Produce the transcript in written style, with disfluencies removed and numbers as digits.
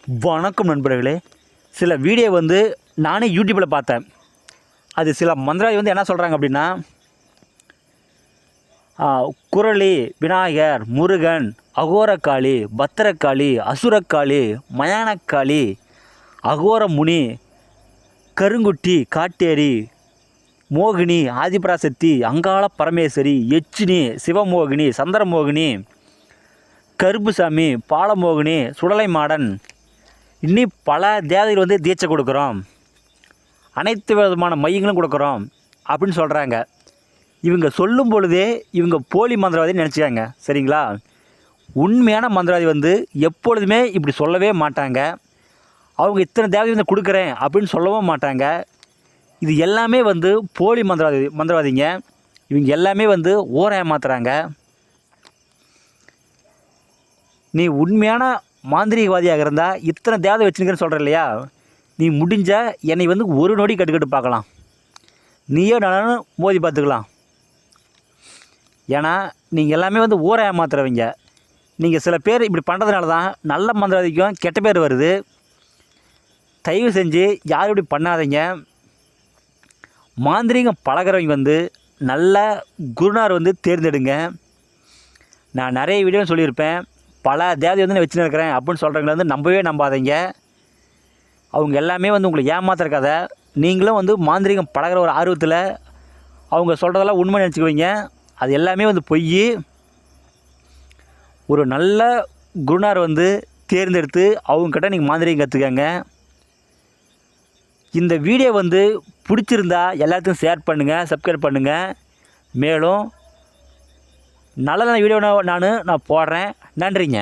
வணக்கம் நண்பர்களே. சில வீடியோ நானே யூடியூப்பில் பார்த்தேன். அது சில மந்திரவாதி என்ன சொல்கிறாங்க அப்படின்னா, குரளி, விநாயகர், முருகன், அகோரக்காளி, பத்திரக்காளி, அசுரக்காளி, மயானக்காளி, அகோரமுனி, கருங்குட்டி, காட்டேரி, மோகினி, ஆதிபராசக்தி, அங்காள பரமேஸ்வரி, யட்சினி, சிவமோகினி, சந்திரமோகினி, கருப்புசாமி, பாலமோகினி, சுடலை மாடன், இன்னும் பல தேவதைகள் தீட்சை கொடுக்குறோம், அனைத்து விதமான மையங்களும் கொடுக்குறோம் அப்படின்னு சொல்கிறாங்க. இவங்க சொல்லும் பொழுதே இவங்க போலி மந்திரவாதி நினச்சிக்காங்க. சரிங்களா? உண்மையான மந்திரவாதி எப்பொழுதுமே இப்படி சொல்லவே மாட்டாங்க. அவங்க இத்தனை தேவதை கொடுக்குறேன் அப்படின்னு சொல்லவும் மாட்டாங்க. இது எல்லாமே போலி மந்திரவாதிங்க. இவங்க எல்லாமே ஊரை ஏமாத்துறாங்க. நீ உண்மையான மாந்திரிகவாதியாக இருந்தால் இத்தனை தேவதை வச்சுருக்கேன்னு சொல்கிற இல்லையா, நீ முடிஞ்ச என்னை ஒரு நொடி கட்டுக்கட்டு பார்க்கலாம், நீயோ நானும் மோதி பார்த்துக்கலாம். ஏன்னா நீங்கள் எல்லாமே ஊரை ஏமாத்துறவங்க. நீங்கள் சில பேர் இப்படி பண்ணுறதுனால தான் நல்ல மந்திரவாதிக்கும் கெட்ட பேர் வருது. தயவு செஞ்சு யாரும் இப்படி பண்ணாதீங்க. மாந்திரிகம் பழகிறவங்க நல்ல குருநார் தேர்ந்தெடுங்க. நான் நிறைய வீடியோ சொல்லியிருப்பேன். பல தேவதை நான் வச்சுன்னு இருக்கிறேன் அப்படின்னு சொல்கிறவங்கள நம்பவே நம்பாதீங்க. அவங்க எல்லாமே உங்களை ஏமாத்துற கதை. நீங்களும் மாந்திரிகம் பழகிற ஒரு ஆர்வத்தில் அவங்க சொல்கிறதெல்லாம் உண்மை நினச்சிக்குவீங்க. அது எல்லாமே பொய். ஒரு நல்ல குருநார் தேர்ந்தெடுத்து அவங்கக்கிட்ட நீங்கள் மாந்திரிகம் கற்றுக்கங்க. இந்த வீடியோ பிடிச்சிருந்தா எல்லாத்தையும் ஷேர் பண்ணுங்கள், சப்ஸ்கிரைப் பண்ணுங்கள். மேலும் நல்ல வீடியோ நான் போடுறேன். நன்றிங்க.